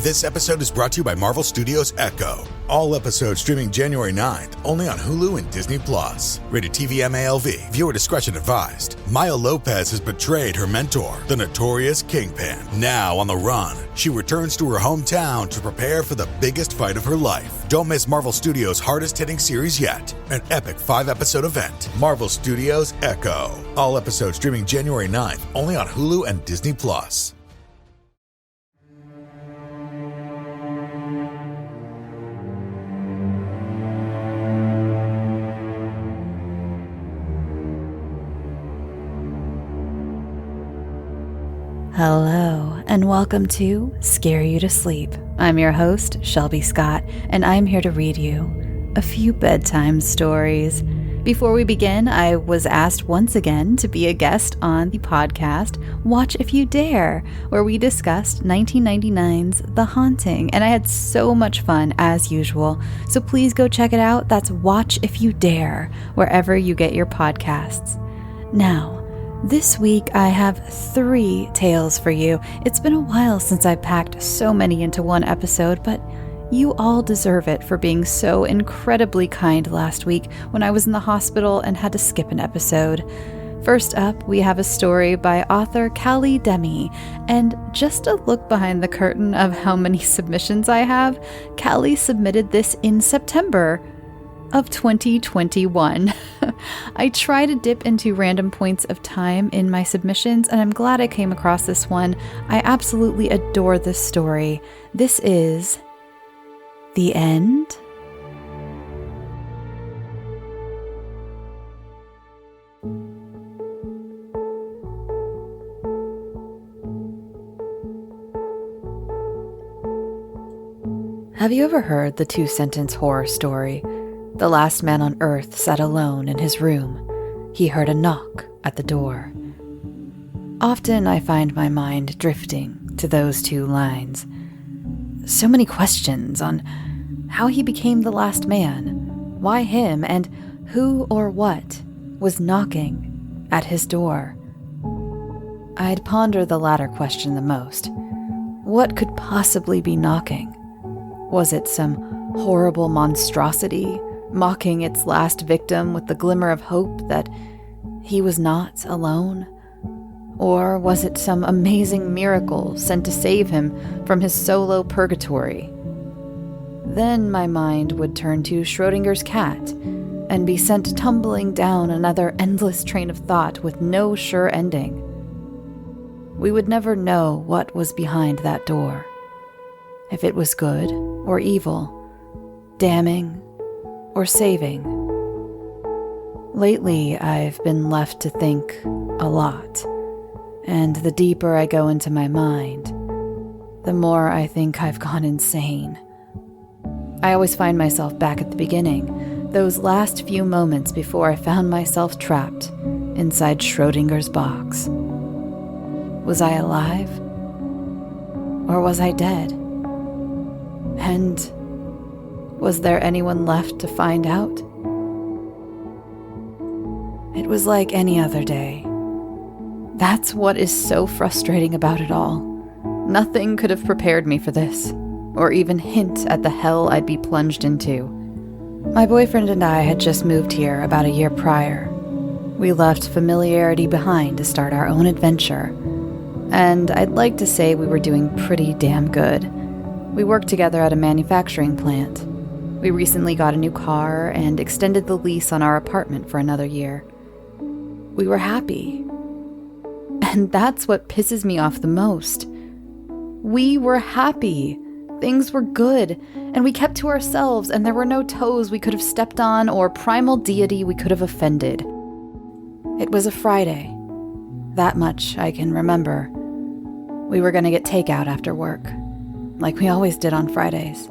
This episode is brought to you by Marvel Studios Echo. All episodes streaming January 9th, only on Hulu and Disney+. Rated TV MALV. Viewer discretion advised. Maya Lopez has betrayed her mentor, the notorious Kingpin. Now on the run, she returns to her hometown to prepare for the biggest fight of her life. Don't miss Marvel Studios' hardest-hitting series yet. An epic 5-episode event. Marvel Studios Echo. All episodes streaming January 9th, only on Hulu and Disney+. Hello, and welcome to Scare You to Sleep. I'm your host, Shelby Scott, and I'm here to read you a few bedtime stories. Before we begin, I was asked once again to be a guest on the podcast Watch If You Dare, where we discussed 1999's The Haunting, and I had so much fun as usual. So please go check it out. That's Watch If You Dare, wherever you get your podcasts. Now, this week I have 3 tales for you. It's been a while since I packed so many into one episode, but you all deserve it for being so incredibly kind last week when I was in the hospital and had to skip an episode. First up, we have a story by author Cali Demey, and just a look behind the curtain of how many submissions I have, Cali submitted this in September of 2021. I try to dip into random points of time in my submissions, and I'm glad I came across this one. I absolutely adore this story. This is The End. Have you ever heard the 2-sentence horror story? The last man on Earth sat alone in his room. He heard a knock at the door. Often I find my mind drifting to those 2 lines. So many questions on how he became the last man, why him, and who or what was knocking at his door. I'd ponder the latter question the most. What could possibly be knocking? Was it some horrible monstrosity mocking its last victim with the glimmer of hope that he was not alone? Or was it some amazing miracle sent to save him from his solo purgatory? Then my mind would turn to Schrodinger's cat and be sent tumbling down another endless train of thought with no sure ending. We would never know what was behind that door, if it was good or evil, damning or saving. Lately, I've been left to think a lot, and the deeper I go into my mind, the more I think I've gone insane. I always find myself back at the beginning, those last few moments before I found myself trapped inside Schrodinger's box. Was I alive? Or was I dead? And was there anyone left to find out? It was like any other day. That's what is so frustrating about it all. Nothing could have prepared me for this, or even hint at the hell I'd be plunged into. My boyfriend and I had just moved here about a year prior. We left familiarity behind to start our own adventure, and I'd like to say we were doing pretty damn good. We worked together at a manufacturing plant. We recently got a new car and extended the lease on our apartment for another year. We were happy. And that's what pisses me off the most. We were happy. Things were good, and we kept to ourselves, and there were no toes we could have stepped on or primal deity we could have offended. It was a Friday. That much I can remember. We were going to get takeout after work, like we always did on Fridays.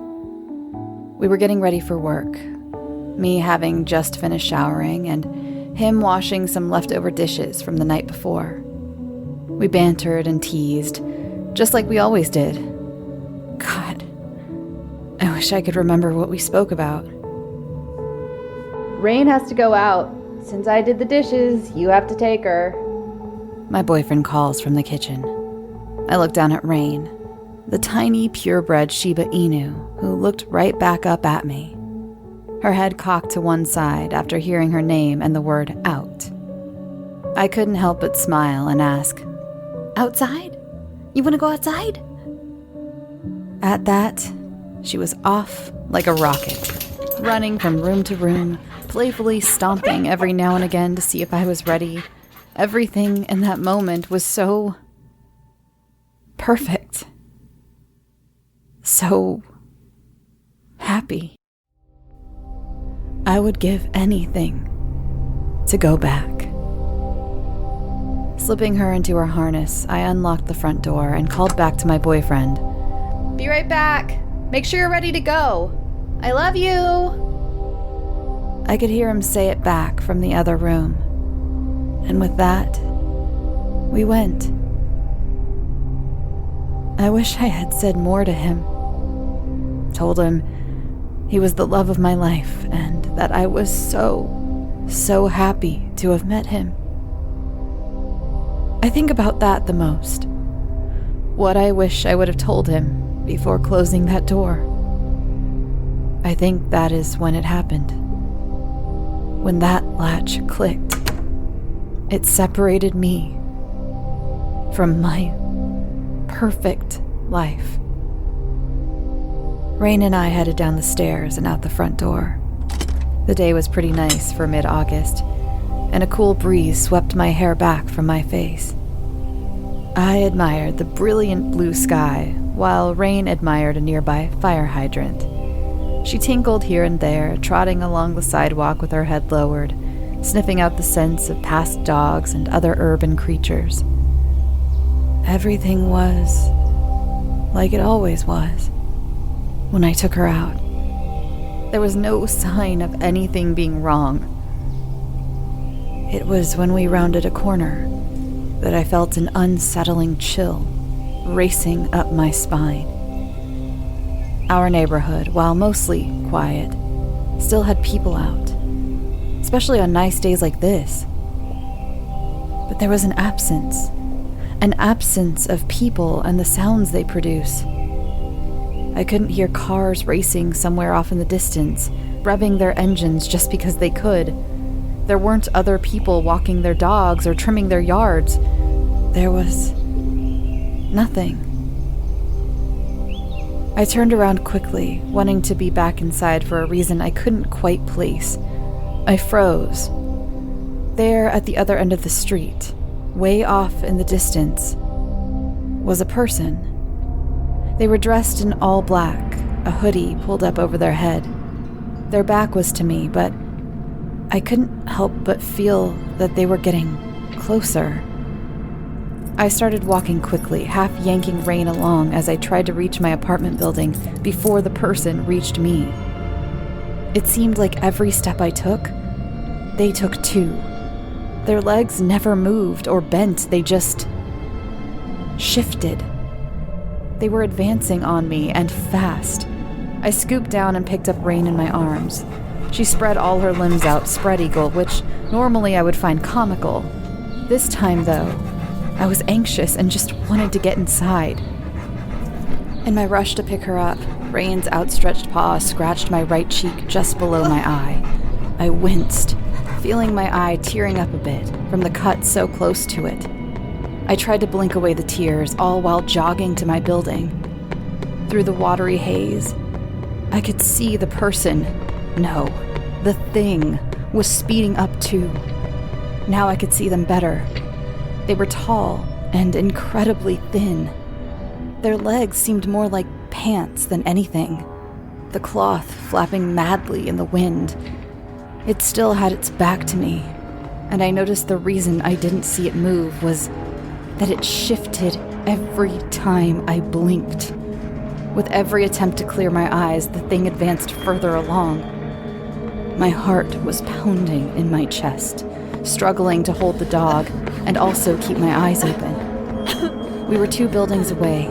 We were getting ready for work, me having just finished showering and him washing some leftover dishes from the night before. We bantered and teased, just like we always did. God, I wish I could remember what we spoke about. Rain has to go out. Since I did the dishes, you have to take her. My boyfriend calls from the kitchen. I look down at Rain. The tiny, purebred Shiba Inu who looked right back up at me, her head cocked to one side after hearing her name and the word out. I couldn't help but smile and ask, "Outside? You want to go outside?" At that, she was off like a rocket, running from room to room, playfully stomping every now and again to see if I was ready. Everything in that moment was so perfect. So happy. I would give anything to go back. Slipping her into her harness, I unlocked the front door and called back to my boyfriend. "Be right back. Make sure you're ready to go. I love you." I could hear him say it back from the other room. And with that, we went. I wish I had said more to him. Told him he was the love of my life and that I was so happy to have met him. I think about that the most. What I wish I would have told him before closing that door. I think that is when it happened. When that latch clicked, it separated me from my perfect life. Rain and I headed down the stairs and out the front door. The day was pretty nice for mid-August, and a cool breeze swept my hair back from my face. I admired the brilliant blue sky, while Rain admired a nearby fire hydrant. She tinkled here and there, trotting along the sidewalk with her head lowered, sniffing out the scents of past dogs and other urban creatures. Everything was like it always was when I took her out. There was no sign of anything being wrong. It was when we rounded a corner that I felt an unsettling chill racing up my spine. Our neighborhood, while mostly quiet, still had people out, especially on nice days like this. But there was an absence of people and the sounds they produce. I couldn't hear cars racing somewhere off in the distance, revving their engines just because they could. There weren't other people walking their dogs or trimming their yards. There was nothing. I turned around quickly, wanting to be back inside for a reason I couldn't quite place. I froze. There at the other end of the street, way off in the distance, was a person. They were dressed in all black, a hoodie pulled up over their head. Their back was to me, but I couldn't help but feel that they were getting closer. I started walking quickly, half yanking Rain along as I tried to reach my apartment building before the person reached me. It seemed like every step I took, they took too. Their legs never moved or bent, they just shifted. They were advancing on me, and fast. I scooped down and picked up Rain in my arms. She spread all her limbs out, spread eagle, which normally I would find comical. This time, though, I was anxious and just wanted to get inside. In my rush to pick her up, Rain's outstretched paw scratched my right cheek just below my eye. I winced, feeling my eye tearing up a bit from the cut so close to it. I tried to blink away the tears, all while jogging to my building. Through the watery haze, I could see the person, no, the thing, was speeding up too. Now I could see them better. They were tall and incredibly thin. Their legs seemed more like pants than anything, the cloth flapping madly in the wind. It still had its back to me, and I noticed the reason I didn't see it move was that it shifted every time I blinked. With every attempt to clear my eyes, the thing advanced further along. My heart was pounding in my chest, struggling to hold the dog and also keep my eyes open. We were 2 buildings away.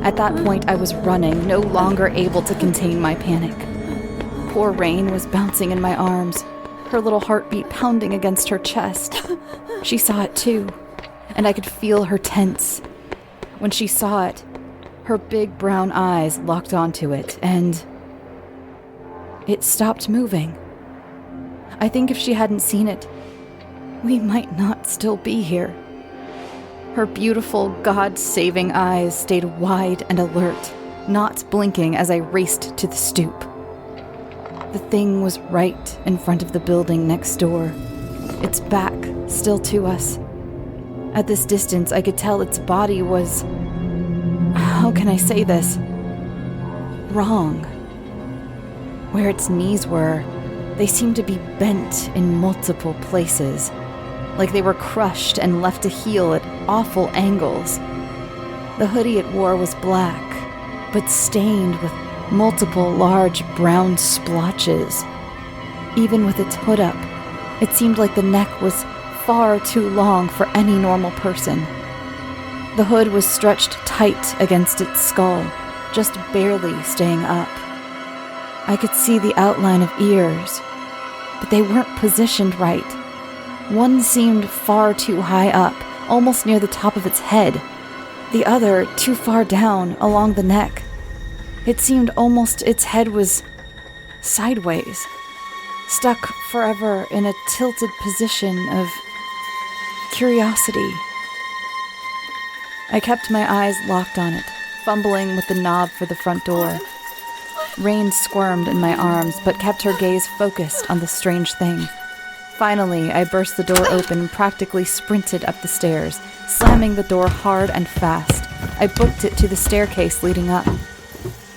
At that point, I was running, no longer able to contain my panic. Poor Rain was bouncing in my arms, her little heartbeat pounding against her chest. She saw it too, and I could feel her tense. When she saw it, Her big brown eyes locked onto it, and it stopped moving. I think if she hadn't seen it, we might not still be here. Her beautiful, God-saving eyes stayed wide and alert, not blinking as I raced to the stoop. The thing was right in front of the building next door, its back still to us. At this distance, I could tell its body was... how can I say this? Wrong. Where its knees were, they seemed to be bent in multiple places, like they were crushed and left to heal at awful angles. The hoodie it wore was black, but stained with multiple large brown splotches. Even with its hood up, it seemed like the neck was far too long for any normal person. The hood was stretched tight against its skull, just barely staying up. I could see the outline of ears, but they weren't positioned right. One seemed far too high up, almost near the top of its head. The other too far down along the neck. It seemed almost its head was sideways, stuck forever in a tilted position of curiosity. I kept my eyes locked on it, fumbling with the knob for the front door. Rain squirmed in my arms, but kept her gaze focused on the strange thing. Finally, I burst the door open and practically sprinted up the stairs, slamming the door hard and fast. I booked it to the staircase leading up.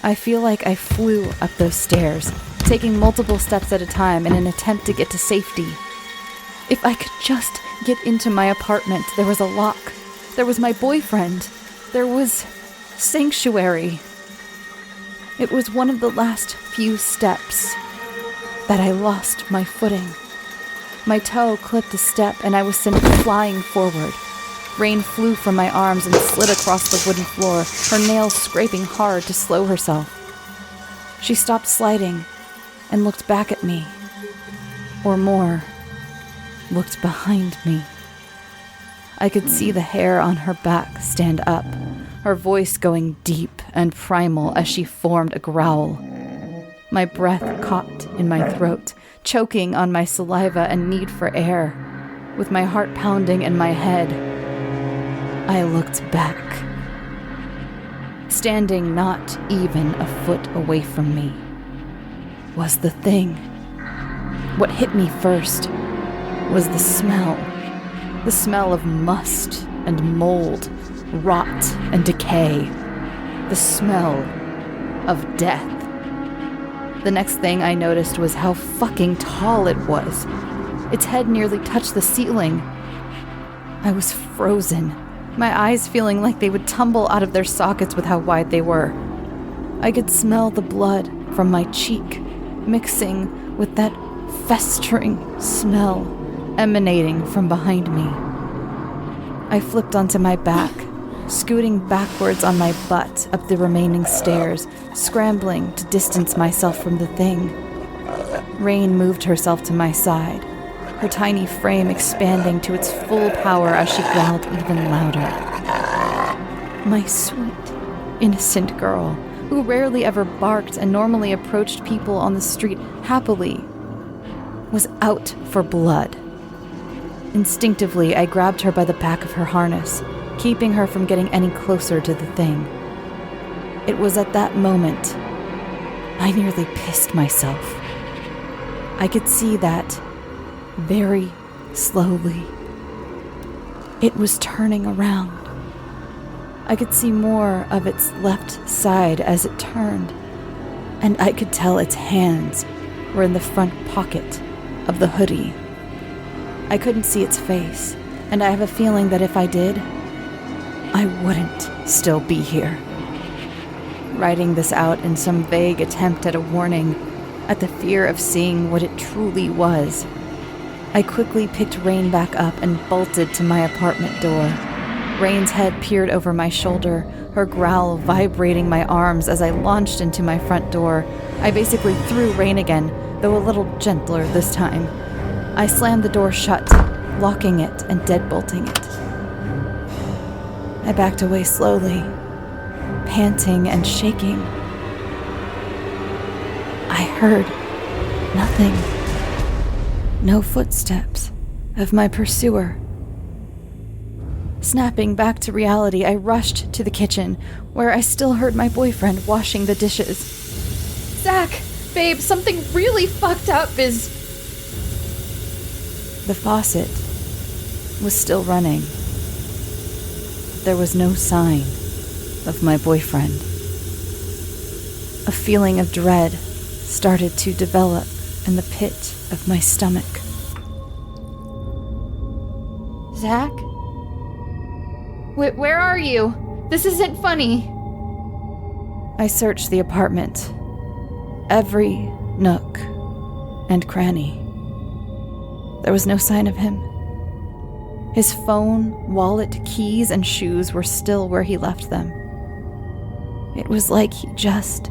I feel like I flew up those stairs, taking multiple steps at a time in an attempt to get to safety. If I could just get into my apartment, there was a lock. There was my boyfriend. There was sanctuary. It was one of the last few steps that I lost my footing. My toe clipped a step and I was sent flying forward. Rain flew from my arms and slid across the wooden floor, her nails scraping hard to slow herself. She stopped sliding and looked back at me. Or more, looked behind me. I could see the hair on her back stand up, her voice going deep and primal as she formed a growl. My breath caught in my throat, choking on my saliva and need for air. With my heart pounding in my head, I looked back. Standing not even a foot away from me was the thing. What hit me first was the smell. The smell of must and mold, rot and decay. The smell of death. The next thing I noticed was how fucking tall it was. Its head nearly touched the ceiling. I was frozen, my eyes feeling like they would tumble out of their sockets with how wide they were. I could smell the blood from my cheek, mixing with that festering smell emanating from behind me. I flipped onto my back, scooting backwards on my butt up the remaining stairs, scrambling to distance myself from the thing. Rain moved herself to my side, her tiny frame expanding to its full power as she growled even louder. My sweet, innocent girl, who rarely ever barked and normally approached people on the street happily, was out for blood. Instinctively, I grabbed her by the back of her harness, keeping her from getting any closer to the thing. It was at that moment I nearly pissed myself. I could see that, very slowly, it was turning around. I could see more of its left side as it turned, and I could tell its hands were in the front pocket of the hoodie. I couldn't see its face, and I have a feeling that if I did, I wouldn't still be here. Writing this out in some vague attempt at a warning, at the fear of seeing what it truly was, I quickly picked Rain back up and bolted to my apartment door. Rain's head peered over my shoulder, her growl vibrating my arms as I launched into my front door. I basically threw Rain again, though a little gentler this time. I slammed the door shut, locking it and deadbolting it. I backed away slowly, panting and shaking. I heard nothing. No footsteps of my pursuer. Snapping back to reality, I rushed to the kitchen, where I still heard my boyfriend washing the dishes. Zach, babe, something really fucked up is... The faucet was still running. There was no sign of my boyfriend. A feeling of dread started to develop in the pit of my stomach. Zach? Where are you? This isn't funny. I searched the apartment, every nook and cranny. There was no sign of him. His phone, wallet, keys, and shoes were still where he left them. It was like he just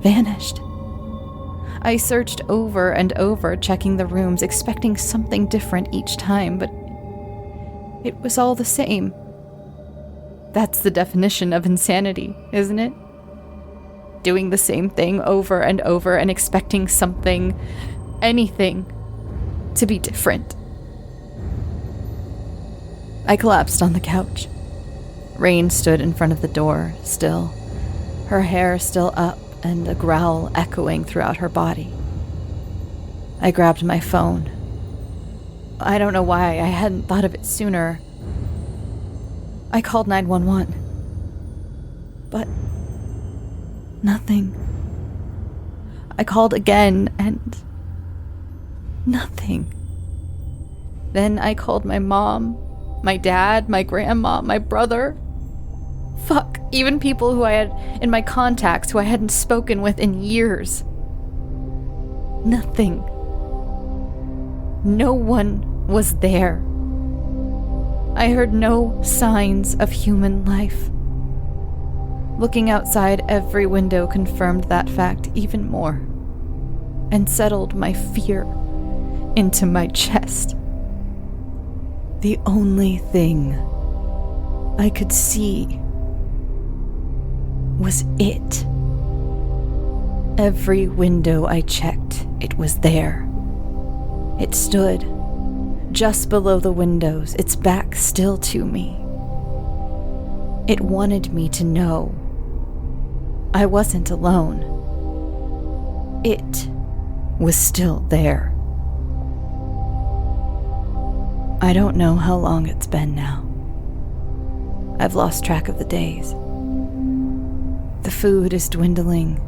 vanished. I searched over and over, checking the rooms, expecting something different each time, but it was all the same. That's the definition of insanity, isn't it? Doing the same thing over and over and expecting something, anything, to be different. I collapsed on the couch. Rain stood in front of the door, still, her hair still up and a growl echoing throughout her body. I grabbed my phone. I don't know why I hadn't thought of it sooner. I called 911. But nothing. I called again and nothing. Then I called my mom, my dad, my grandma, my brother. Fuck, even people who I had in my contacts who I hadn't spoken with in years. Nothing. No one was there. I heard no signs of human life. Looking outside every window confirmed that fact even more, and settled my fear into my chest. The only thing I could see was it. Every window I checked, it was there. It stood just below the windows, its back still to me. It wanted me to know I wasn't alone. It was still there. I don't know how long it's been now. I've lost track of the days. The food is dwindling,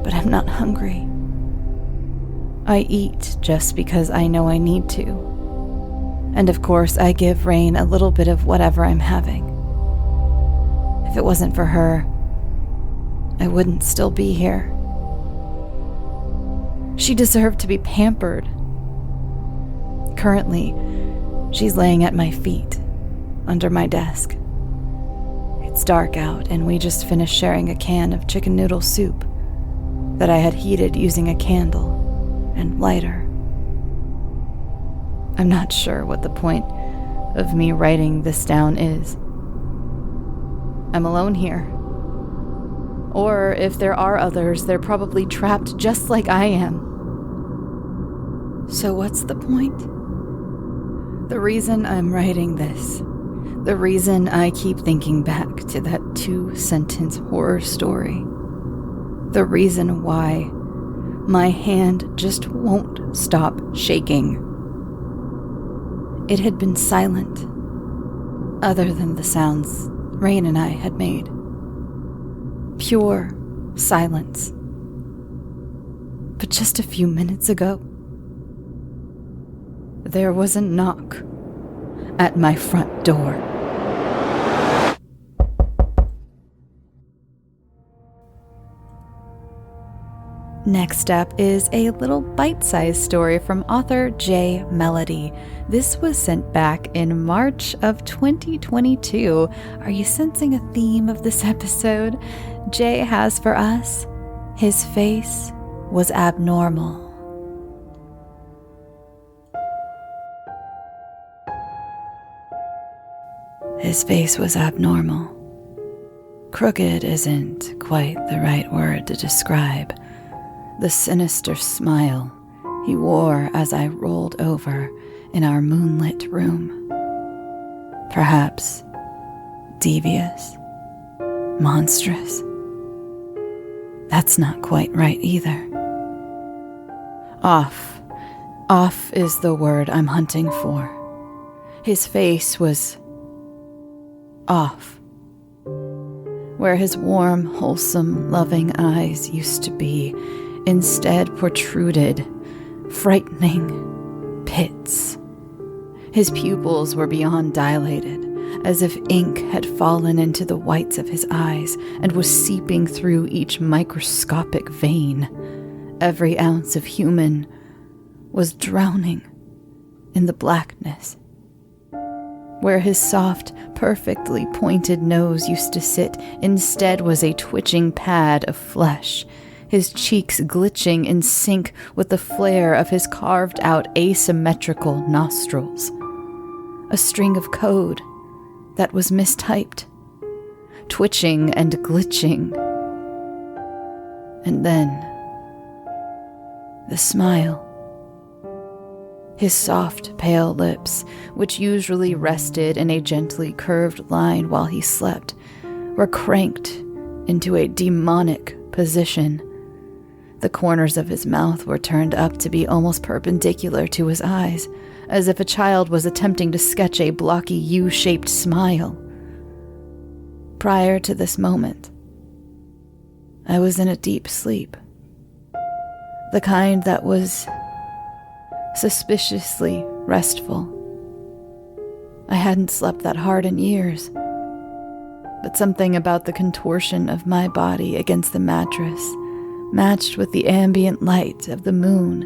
but I'm not hungry. I eat just because I know I need to. And of course, I give Rain a little bit of whatever I'm having. If it wasn't for her, I wouldn't still be here. She deserved to be pampered. Currently, she's laying at my feet, under my desk. It's dark out, and we just finished sharing a can of chicken noodle soup that I had heated using a candle and lighter. I'm not sure what the point of me writing this down is. I'm alone here. Or if there are others, they're probably trapped just like I am. So what's the point? The reason I'm writing this, the reason I keep thinking back to that 2-sentence horror story, the reason why my hand just won't stop shaking. It had been silent, other than the sounds Rain and I had made. Pure silence. But just a few minutes ago, there was a knock at my front door. Next up is a little bite-sized story from author J. Melody. This was sent back in March of 2022. Are you sensing a theme of this episode? Jay has for us, his face was abnormal. His face was abnormal. Crooked isn't quite the right word to describe the sinister smile he wore as I rolled over in our moonlit room. Perhaps devious, monstrous. That's not quite right either. Off. Off is the word I'm hunting for. His face was off. Where his warm, wholesome, loving eyes used to be, instead protruded frightening pits. His pupils were beyond dilated, as if ink had fallen into the whites of his eyes and was seeping through each microscopic vein. Every ounce of human was drowning in the blackness. Where his soft, perfectly pointed nose used to sit, instead was a twitching pad of flesh, his cheeks glitching in sync with the flare of his carved-out asymmetrical nostrils. A string of code that was mistyped, twitching and glitching. And then, the smile. His soft, pale lips, which usually rested in a gently curved line while he slept, were cranked into a demonic position. The corners of his mouth were turned up to be almost perpendicular to his eyes, as if a child was attempting to sketch a blocky U-shaped smile. Prior to this moment, I was in a deep sleep. The kind that was suspiciously restful. I hadn't slept that hard in years, but something about the contortion of my body against the mattress, matched with the ambient light of the moon,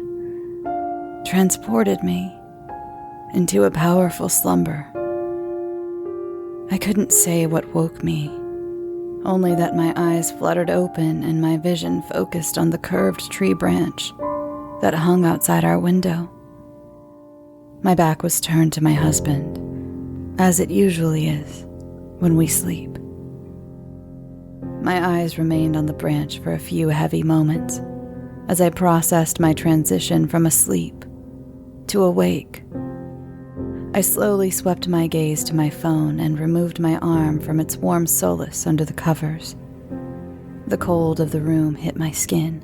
transported me into a powerful slumber. I couldn't say what woke me, only that my eyes fluttered open and my vision focused on the curved tree branch that hung outside our window. My back was turned to my husband, as it usually is when we sleep. My eyes remained on the branch for a few heavy moments as I processed my transition from asleep to awake. I slowly swept my gaze to my phone and removed my arm from its warm solace under the covers. The cold of the room hit my skin,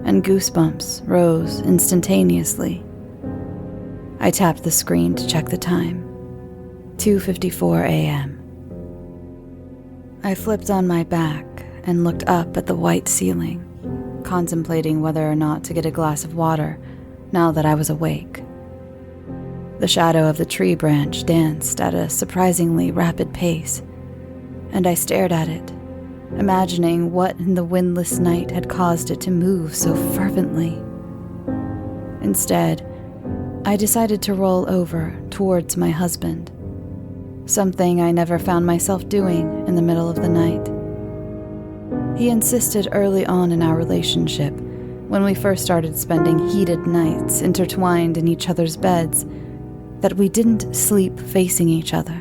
and goosebumps rose instantaneously. I tapped the screen to check the time. 2:54 a.m. I flipped on my back and looked up at the white ceiling, contemplating whether or not to get a glass of water now that I was awake. The shadow of the tree branch danced at a surprisingly rapid pace, and I stared at it, imagining what in the windless night had caused it to move so fervently. Instead, I decided to roll over towards my husband, something I never found myself doing in the middle of the night. He insisted early on in our relationship, when we first started spending heated nights intertwined in each other's beds, that we didn't sleep facing each other.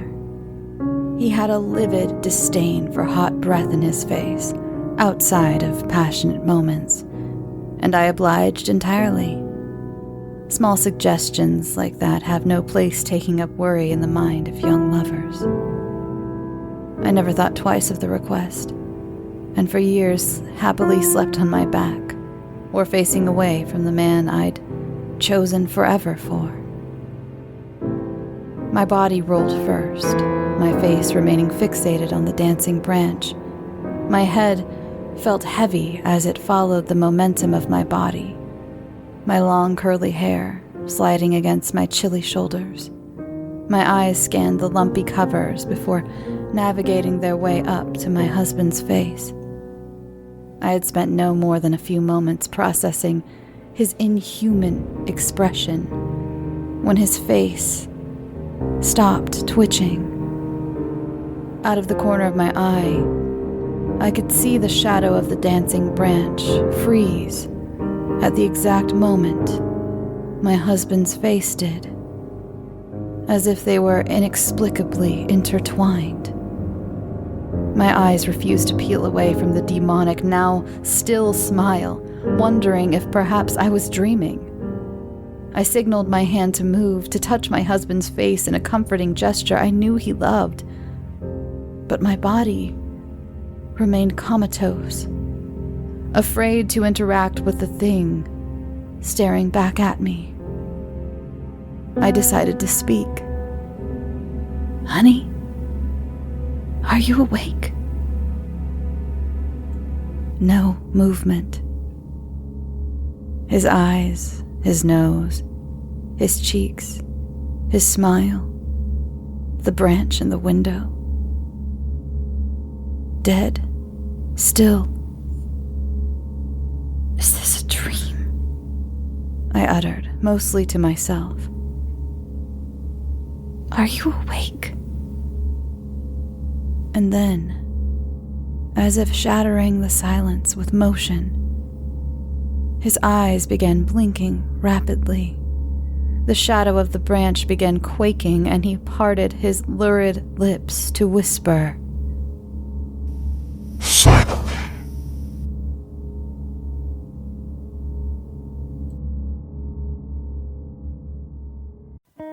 He had a livid disdain for hot breath in his face, outside of passionate moments, and I obliged entirely. Small suggestions like that have no place taking up worry in the mind of young lovers. I never thought twice of the request, and for years happily slept on my back, or facing away from the man I'd chosen forever for. My body rolled first, my face remaining fixated on the dancing branch. My head felt heavy as it followed the momentum of my body, my long curly hair sliding against my chilly shoulders. My eyes scanned the lumpy covers before navigating their way up to my husband's face. I had spent no more than a few moments processing his inhuman expression when his face stopped twitching. Out of the corner of my eye, I could see the shadow of the dancing branch freeze at the exact moment my husband's face did. as if they were inexplicably intertwined. My eyes refused to peel away from the demonic, now still smile, wondering if perhaps I was dreaming. I signaled my hand to move, to touch my husband's face in a comforting gesture I knew he loved. But my body remained comatose, afraid to interact with the thing staring back at me. I decided to speak. "Honey, are you awake?" No movement. His eyes, his nose, his cheeks, his smile, the branch in the window. Dead, still. "Is this a dream?" I uttered, mostly to myself. "Are you awake?" And then, as if shattering the silence with motion, his eyes began blinking rapidly. The shadow of the branch began quaking, and he parted his lurid lips to whisper, "Finally."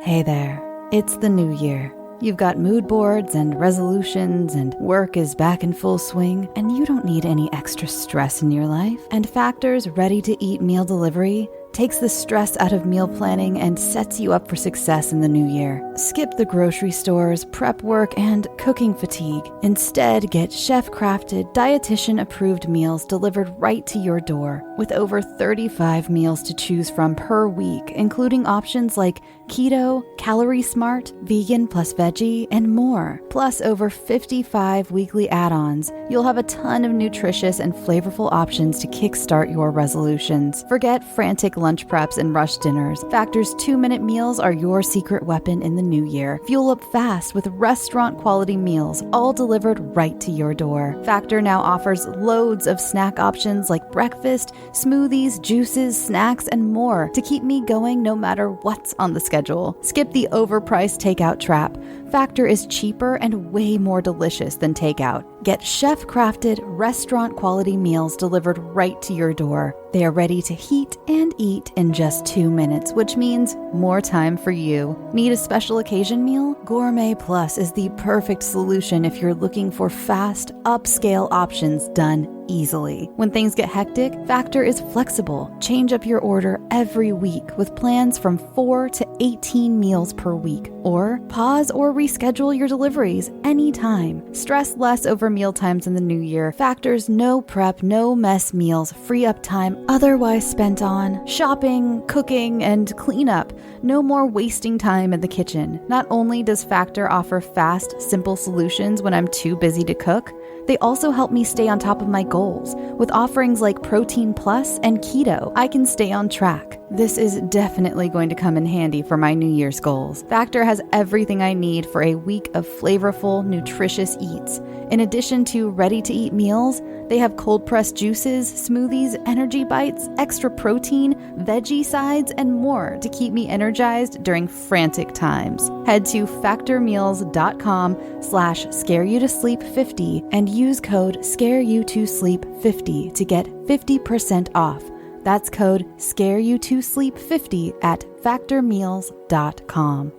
Hey there, it's the new year. You've got mood boards and resolutions, and work is back in full swing, and you don't need any extra stress in your life. And Factor's ready-to-eat meal delivery takes the stress out of meal planning and sets you up for success in the new year. Skip the grocery stores, prep work, and cooking fatigue. Instead, get chef-crafted, dietitian-approved meals delivered right to your door, with over 35 meals to choose from per week, including options like keto, calorie smart, vegan plus veggie, and more. Plus over 55 weekly add-ons. You'll have a ton of nutritious and flavorful options to kickstart your resolutions. Forget frantic lunch preps and rush dinners. Factor's 2-minute meals are your secret weapon in the new year. Fuel up fast with restaurant-quality meals, all delivered right to your door. Factor now offers loads of snack options like breakfast, smoothies, juices, snacks, and more to keep me going no matter what's on the schedule. Skip the overpriced takeout trap. Factor is cheaper and way more delicious than takeout. Get chef-crafted, restaurant-quality meals delivered right to your door. They are ready to heat and eat in just 2 minutes, which means more time for you. Need a special occasion meal? Gourmet Plus is the perfect solution if you're looking for fast, upscale options done easily. When things get hectic, Factor is flexible. Change up your order every week with plans from 4 to 18 meals per week. Or pause or reschedule your deliveries anytime. Stress less over meal times in the new year. Factor's no prep, no mess meals free up time otherwise spent on shopping, cooking, and cleanup. No more wasting time in the kitchen. Not only does Factor offer fast, simple solutions when I'm too busy to cook, they also help me stay on top of my goals. With offerings like Protein Plus and Keto, I can stay on track. This is definitely going to come in handy for my New Year's goals. Factor has everything I need for a week of flavorful, nutritious eats. In addition to ready-to-eat meals, they have cold-pressed juices, smoothies, energy bites, extra protein, veggie sides, and more to keep me energized during frantic times. Head to factormeals.com/scareyoutosleep50 and use code scareyoutosleep50 to get 50% off. That's code scareyoutosleep50 at factormeals.com.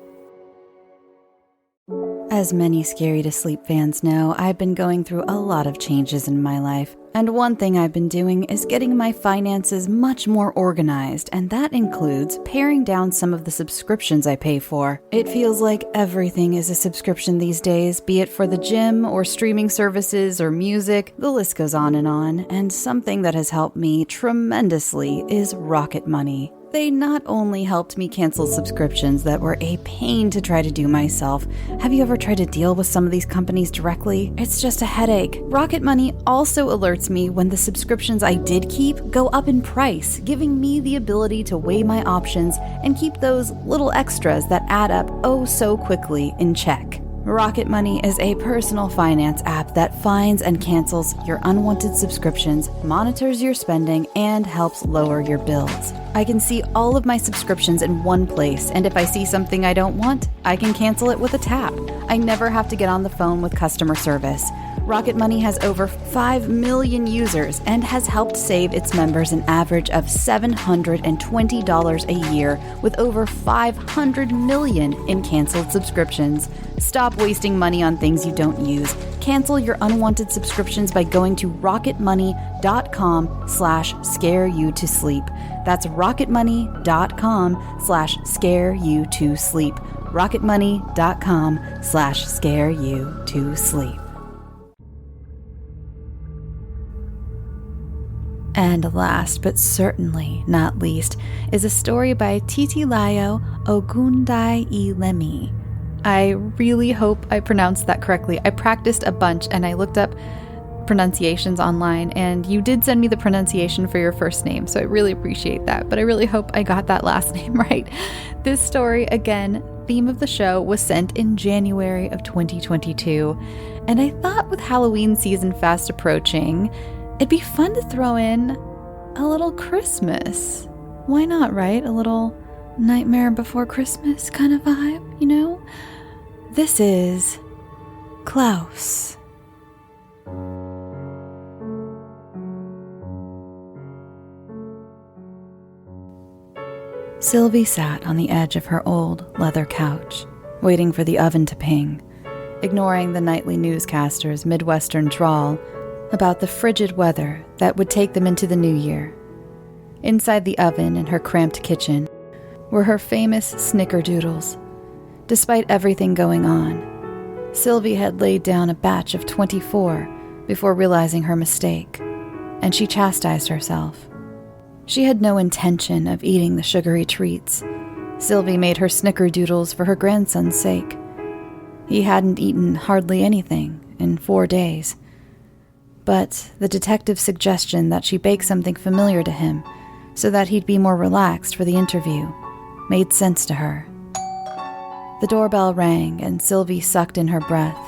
As many Scary to Sleep fans know, I've been going through a lot of changes in my life. And one thing I've been doing is getting my finances much more organized, and that includes paring down some of the subscriptions I pay for. It feels like everything is a subscription these days, be it for the gym or streaming services or music, the list goes on, and something that has helped me tremendously is Rocket Money. They not only helped me cancel subscriptions that were a pain to try to do myself. Have you ever tried to deal with some of these companies directly? It's just a headache. Rocket Money also alerts me when the subscriptions I did keep go up in price, giving me the ability to weigh my options and keep those little extras that add up oh so quickly in check. Rocket Money is a personal finance app that finds and cancels your unwanted subscriptions, monitors your spending, and helps lower your bills. I can see all of my subscriptions in one place, and if I see something I don't want, I can cancel it with a tap. I never have to get on the phone with customer service. Rocket Money has over 5 million users and has helped save its members an average of $720 a year with over 500 million in canceled subscriptions. Stop wasting money on things you don't use. Cancel your unwanted subscriptions by going to rocketmoney.com/scareyoutosleep. That's rocketmoney.com/scareyoutosleep. rocketmoney.com/scareyoutosleep. And last but certainly not least is a story by Titilayo Ogunduyilemi. I really hope I pronounced that correctly. I practiced a bunch and I looked up pronunciations online, and you did send me the pronunciation for your first name, so I really appreciate that, but I really hope I got that last name right. This story, again, theme of the show, was sent in January of 2022, and I thought with Halloween season fast approaching, it'd be fun to throw in a little Christmas. Why not, right? A little Nightmare Before Christmas kind of vibe, you know? This is Klaus. Sylvie sat on the edge of her old leather couch, waiting for the oven to ping, ignoring the nightly newscaster's Midwestern drawl about the frigid weather that would take them into the new year. Inside the oven in her cramped kitchen were her famous snickerdoodles. Despite everything going on, Sylvie had laid down a batch of 24 before realizing her mistake, and she chastised herself. She had no intention of eating the sugary treats. Sylvie made her snickerdoodles for her grandson's sake. He hadn't eaten hardly anything in 4 days. But the detective's suggestion that she bake something familiar to him so that he'd be more relaxed for the interview made sense to her. The doorbell rang and Sylvie sucked in her breath.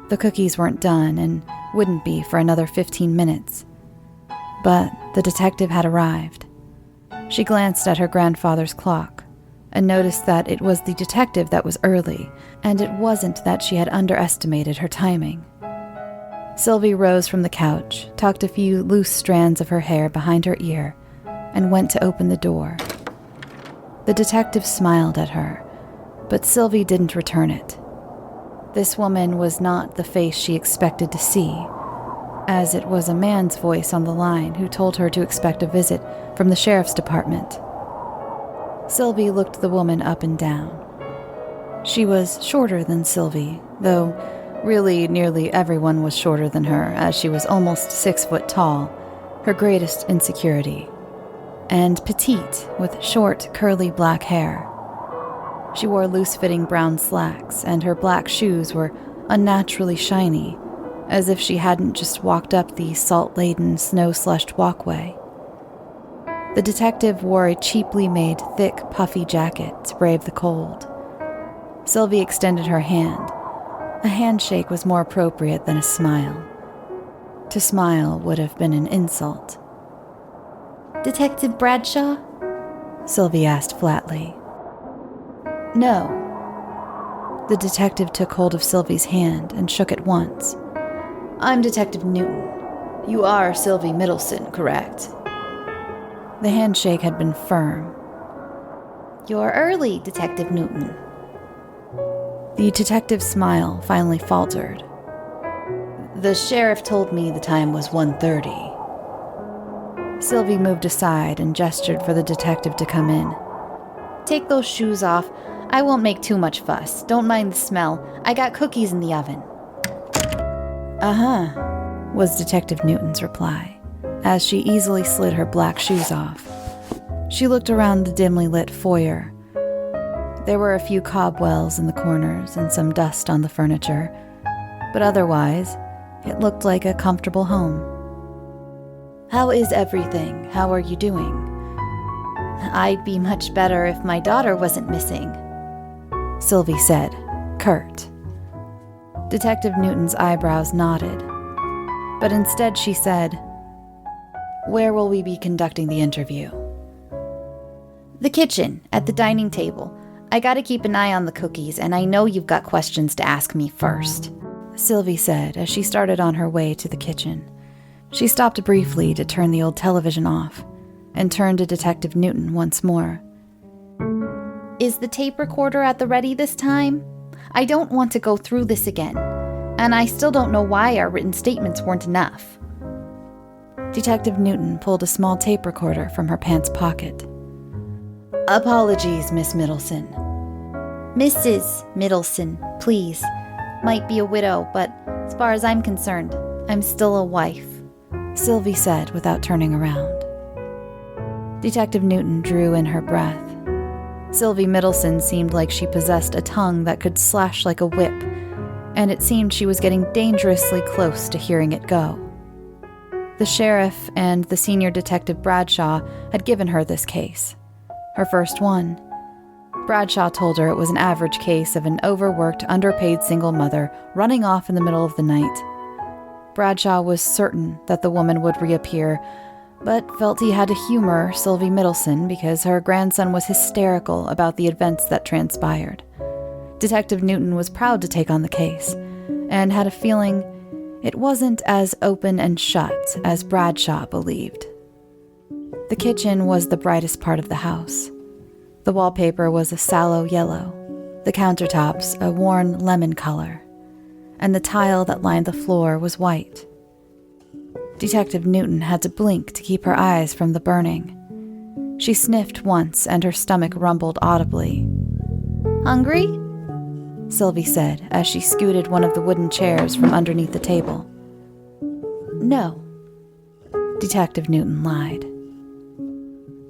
The cookies weren't done and wouldn't be for another 15 minutes. But the detective had arrived. She glanced at her grandfather's clock and noticed that it was the detective that was early, and it wasn't that she had underestimated her timing. Sylvie rose from the couch, tucked a few loose strands of her hair behind her ear, and went to open the door. The detective smiled at her, but Sylvie didn't return it. This woman was not the face she expected to see, as it was a man's voice on the line who told her to expect a visit from the sheriff's department. Sylvie looked the woman up and down. She was shorter than Sylvie, though really nearly everyone was shorter than her, as she was almost 6 foot tall, her greatest insecurity, and petite with short, curly black hair. She wore loose-fitting brown slacks, and her black shoes were unnaturally shiny, as if she hadn't just walked up the salt-laden, snow-slushed walkway. The detective wore a cheaply made, thick, puffy jacket to brave the cold. Sylvie extended her hand. A handshake was more appropriate than a smile. To smile would have been an insult. "Detective Bradshaw?" Sylvie asked flatly. "No." The detective took hold of Sylvie's hand and shook it once. "I'm Detective Newton. You are Sylvie Middleton, correct?" The handshake had been firm. "You're early, Detective Newton." The detective's smile finally faltered. "The sheriff told me the time was 1:30. Sylvie moved aside and gestured for the detective to come in. "Take those shoes off. I won't make too much fuss. Don't mind the smell. I got cookies in the oven." "Uh-huh," was Detective Newton's reply, as she easily slid her black shoes off. She looked around the dimly lit foyer. There were a few cobwebs in the corners and some dust on the furniture, but otherwise, it looked like a comfortable home. "How is everything? How are you doing?" "I'd be much better if my daughter wasn't missing," Sylvie said, curt. Detective Newton's eyebrows nodded, but instead she said, "Where will we be conducting the interview?" "The kitchen, at the dining table. I gotta keep an eye on the cookies, and I know you've got questions to ask me first," Sylvie said as she started on her way to the kitchen. She stopped briefly to turn the old television off and turned to Detective Newton once more. "Is the tape recorder at the ready this time? I don't want to go through this again, and I still don't know why our written statements weren't enough." Detective Newton pulled a small tape recorder from her pants pocket. "Apologies, Miss Middleton." "Mrs. Middleton, please. Might be a widow, but as far as I'm concerned, I'm still a wife," Sylvie said without turning around. Detective Newton drew in her breath. Sylvie Middleton seemed like she possessed a tongue that could slash like a whip, and it seemed she was getting dangerously close to hearing it go. The sheriff and the senior detective Bradshaw had given her this case. Her first one. Bradshaw told her it was an average case of an overworked, underpaid single mother running off in the middle of the night. Bradshaw was certain that the woman would reappear, but felt he had to humor Sylvie Middleton because her grandson was hysterical about the events that transpired. Detective Newton was proud to take on the case, and had a feeling it wasn't as open and shut as Bradshaw believed. The kitchen was the brightest part of the house. The wallpaper was a sallow yellow, the countertops a worn lemon color, and the tile that lined the floor was white. Detective Newton had to blink to keep her eyes from the burning. She sniffed once and her stomach rumbled audibly. "Hungry?" Sylvie said as she scooted one of the wooden chairs from underneath the table. "No," Detective Newton lied.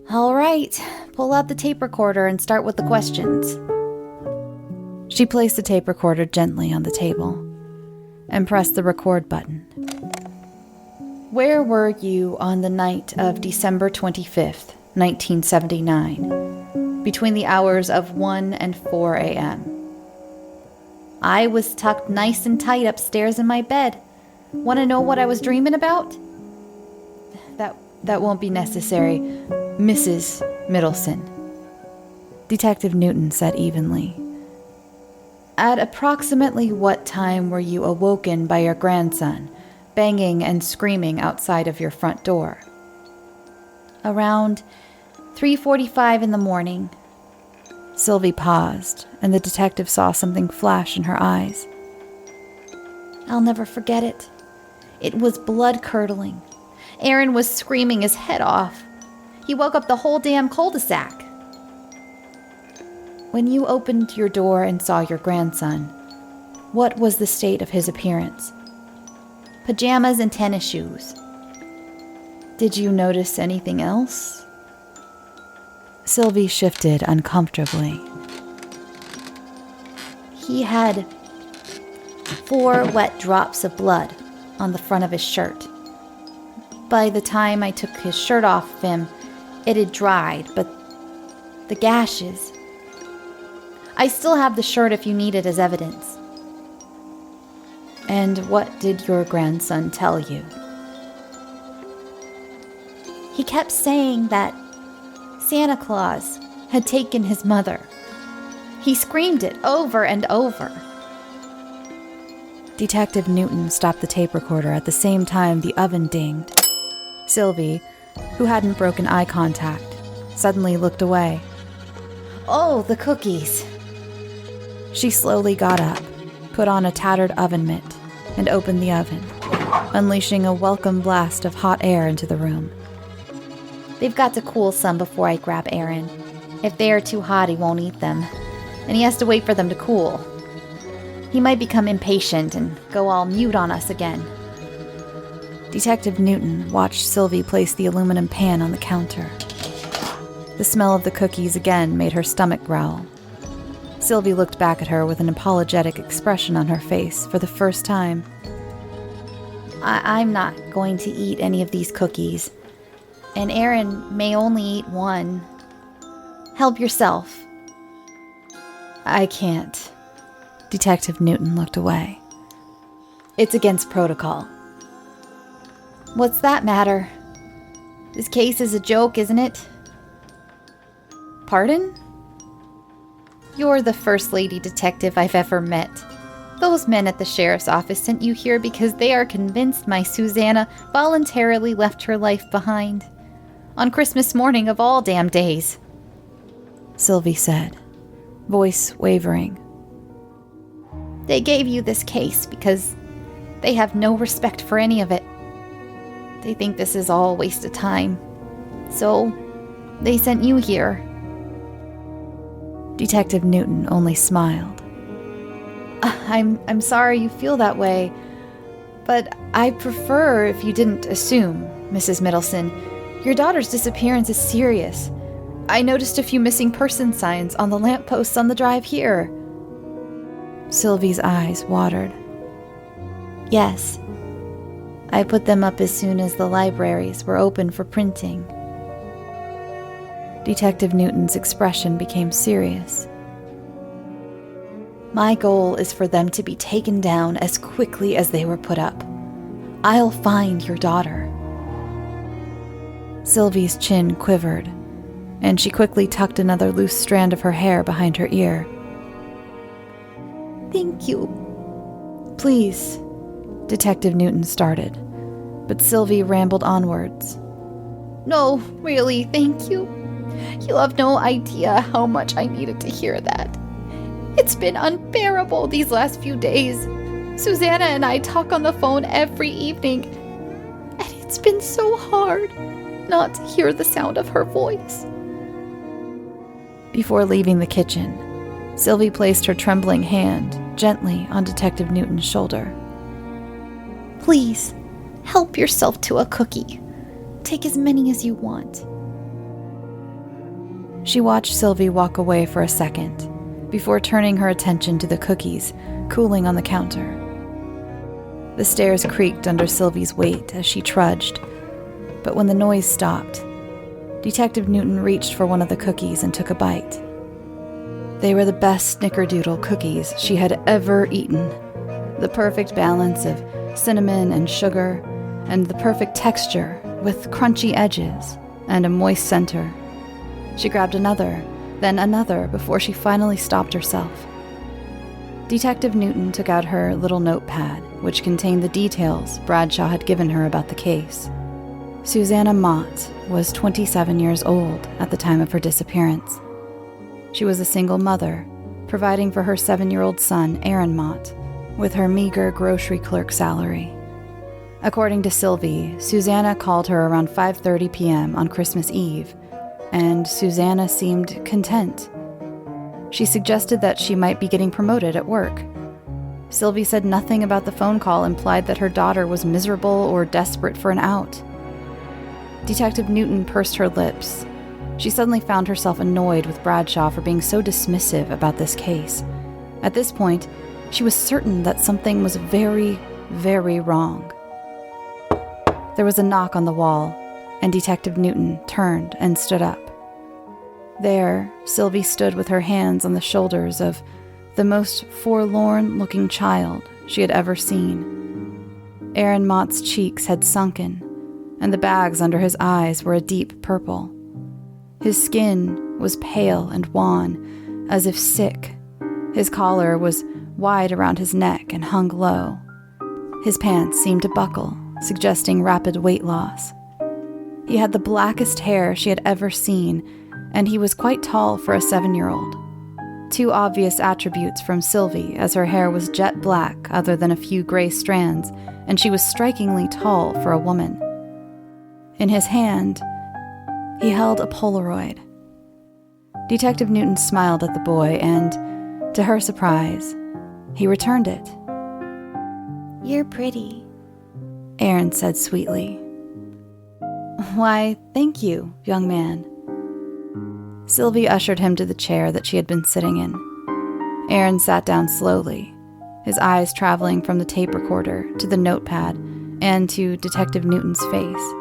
"All right, pull out the tape recorder and start with the questions." She placed the tape recorder gently on the table and pressed the record button. "Where were you on the night of December 25th, 1979, between the hours of 1 and 4 a.m.? "I was tucked nice and tight upstairs in my bed. Want to know what I was dreaming about?" That won't be necessary, Mrs. Middleton," Detective Newton said evenly. "At approximately what time were you awoken by your grandson, banging and screaming outside of your front door?" "Around 3:45 in the morning." Sylvie paused, and the detective saw something flash in her eyes. "I'll never forget it. It was blood-curdling. Aaron was screaming his head off. He woke up the whole damn cul-de-sac." "When you opened your door and saw your grandson, what was the state of his appearance?" "Pajamas and tennis shoes." "Did you notice anything else?" Sylvie shifted uncomfortably. "He had 4 wet drops of blood on the front of his shirt. By the time I took his shirt off of him, it had dried, but the gashes... I still have the shirt if you need it as evidence." "And what did your grandson tell you?" "He kept saying that Santa Claus had taken his mother. He screamed it over and over." Detective Newton stopped the tape recorder at the same time the oven dinged. Sylvie, who hadn't broken eye contact, suddenly looked away. "Oh, the cookies." She slowly got up, put on a tattered oven mitt, and opened the oven, unleashing a welcome blast of hot air into the room. "They've got to cool some before I grab Aaron. If they are too hot, he won't eat them, and he has to wait for them to cool. He might become impatient and go all mute on us again." Detective Newton watched Sylvie place the aluminum pan on the counter. The smell of the cookies again made her stomach growl. Sylvie looked back at her with an apologetic expression on her face for the first time. I'm not going to eat any of these cookies, and Aaron may only eat one. Help yourself." "I can't." Detective Newton looked away. It's against protocol. What's that matter? This case is a joke, isn't it? Pardon? You're the first lady detective I've ever met. Those men at the sheriff's office sent you here because they are convinced my Susanna voluntarily left her life behind. On Christmas morning of all damn days. Sylvie said, voice wavering. They gave you this case because they have no respect for any of it. They think this is all a waste of time. So, they sent you here. Detective Newton only smiled. I'm sorry you feel that way, but I'd prefer if you didn't assume, Mrs. Middleton. Your daughter's disappearance is serious. I noticed a few missing person signs on the lampposts on the drive here. Sylvie's eyes watered. Yes. I put them up as soon as the libraries were open for printing. Detective Newton's expression became serious. My goal is for them to be taken down as quickly as they were put up. I'll find your daughter. Sylvie's chin quivered, and she quickly tucked another loose strand of her hair behind her ear. Thank you. Please, Detective Newton started, but Sylvie rambled onwards. No, really, thank you. You have no idea how much I needed to hear that. It's been unbearable these last few days. Susanna and I talk on the phone every evening, and it's been so hard not to hear the sound of her voice. Before leaving the kitchen, Sylvie placed her trembling hand gently on Detective Newton's shoulder. Please, help yourself to a cookie. Take as many as you want. She watched Sylvie walk away for a second, before turning her attention to the cookies cooling on the counter. The stairs creaked under Sylvie's weight as she trudged, but when the noise stopped, Detective Newton reached for one of the cookies and took a bite. They were the best snickerdoodle cookies she had ever eaten. The perfect balance of cinnamon and sugar, and the perfect texture with crunchy edges and a moist center. She grabbed another, then another before she finally stopped herself. Detective Newton took out her little notepad, which contained the details Bradshaw had given her about the case. Susanna Mott was 27 years old at the time of her disappearance. She was a single mother, providing for her 7-year-old son, Aaron Mott, with her meager grocery clerk salary. According to Sylvie, Susanna called her around 5:30 p.m. on Christmas Eve, and Susanna seemed content. She suggested that she might be getting promoted at work. Sylvie said nothing about the phone call implied that her daughter was miserable or desperate for an out. Detective Newton pursed her lips. She suddenly found herself annoyed with Bradshaw for being so dismissive about this case. At this point, she was certain that something was very, very wrong. There was a knock on the wall, and Detective Newton turned and stood up. There, Sylvie stood with her hands on the shoulders of the most forlorn-looking child she had ever seen. Aaron Mott's cheeks had sunken, and the bags under his eyes were a deep purple. His skin was pale and wan, as if sick. His collar was wide around his neck and hung low. His pants seemed to buckle, suggesting rapid weight loss. He had the blackest hair she had ever seen, and he was quite tall for a 7-year-old. Two obvious attributes from Sylvie, as her hair was jet black other than a few gray strands, and she was strikingly tall for a woman. In his hand, he held a Polaroid. Detective Newton smiled at the boy, and, to her surprise, he returned it. You're pretty, Aaron said sweetly. Why, thank you, young man. Sylvie ushered him to the chair that she had been sitting in. Aaron sat down slowly, his eyes traveling from the tape recorder to the notepad and to Detective Newton's face.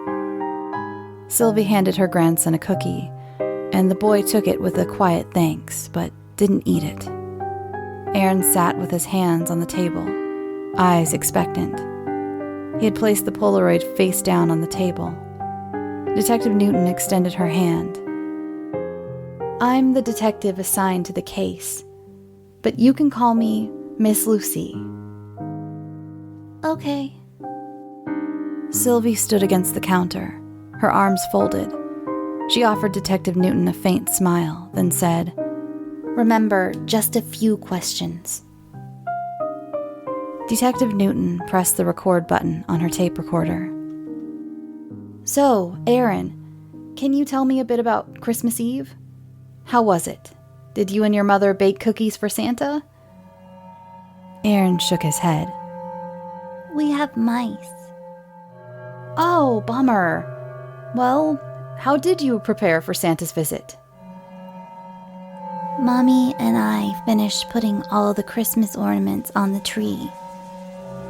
Sylvie handed her grandson a cookie, and the boy took it with a quiet thanks, but didn't eat it. Aaron sat with his hands on the table, eyes expectant. He had placed the Polaroid face down on the table. Detective Newton extended her hand. "I'm the detective assigned to the case, but you can call me Miss Lucy." Okay. Sylvie stood against the counter, her arms folded. She offered Detective Newton a faint smile, then said, Remember, just a few questions. Detective Newton pressed the record button on her tape recorder. "So, Aaron, can you tell me a bit about Christmas Eve? How was it? Did you and your mother bake cookies for Santa?" Aaron shook his head. We have mice. "Oh, bummer. Well, how did you prepare for Santa's visit?" Mommy and I finished putting all the Christmas ornaments on the tree.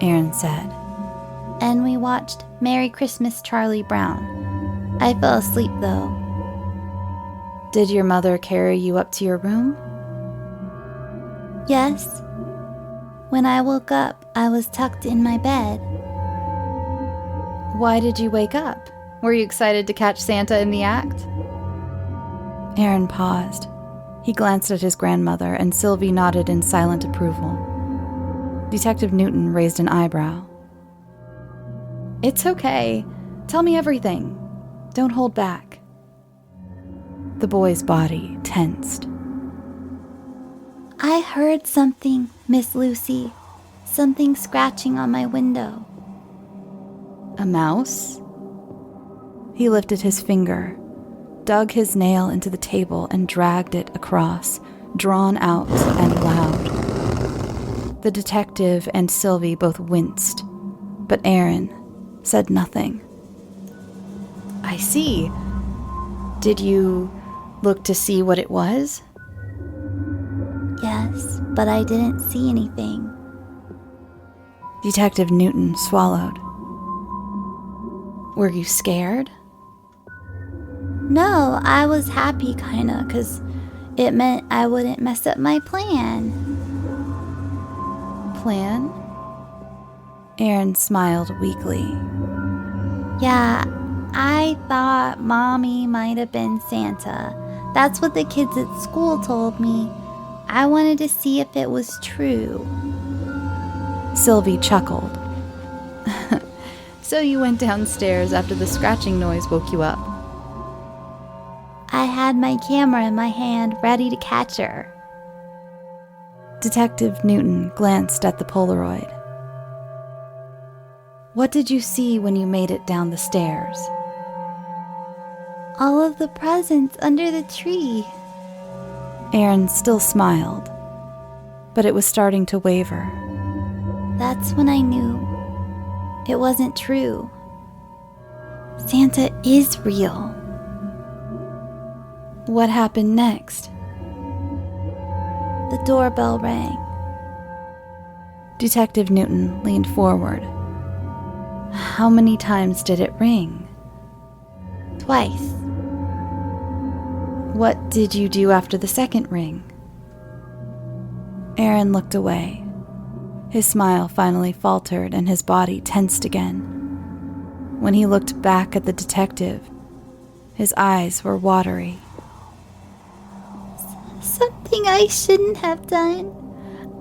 Aaron said. And we watched Merry Christmas, Charlie Brown. I fell asleep though. "Did your mother carry you up to your room?" Yes. When I woke up, I was tucked in my bed. "Why did you wake up? Were you excited to catch Santa in the act?" Aaron paused. He glanced at his grandmother, and Sylvie nodded in silent approval. Detective Newton raised an eyebrow. "It's okay. Tell me everything. Don't hold back." The boy's body tensed. I heard something, Miss Lucy. Something scratching on my window. "A mouse?" He lifted his finger, dug his nail into the table, and dragged it across, drawn out and loud. The detective and Sylvie both winced, but Aaron said nothing. "I see. Did you look to see what it was?" Yes, but I didn't see anything. Detective Newton swallowed. "Were you scared?" No, I was happy kinda, 'cause it meant I wouldn't mess up my plan. "Plan?" Aaron smiled weakly. Yeah, I thought Mommy might have been Santa. That's what the kids at school told me. I wanted to see if it was true. Sylvie chuckled. "So you went downstairs after the scratching noise woke you up?" I had my camera in my hand, ready to catch her. Detective Newton glanced at the Polaroid. "What did you see when you made it down the stairs?" All of the presents under the tree. Aaron still smiled, but it was starting to waver. That's when I knew it wasn't true. Santa is real. What happened next? The doorbell rang. Detective Newton leaned forward. "How many times did it ring?" Twice. "What did you do after the second ring?" Aaron looked away. His smile finally faltered and his body tensed again. When he looked back at the detective, his eyes were watery. Something I shouldn't have done.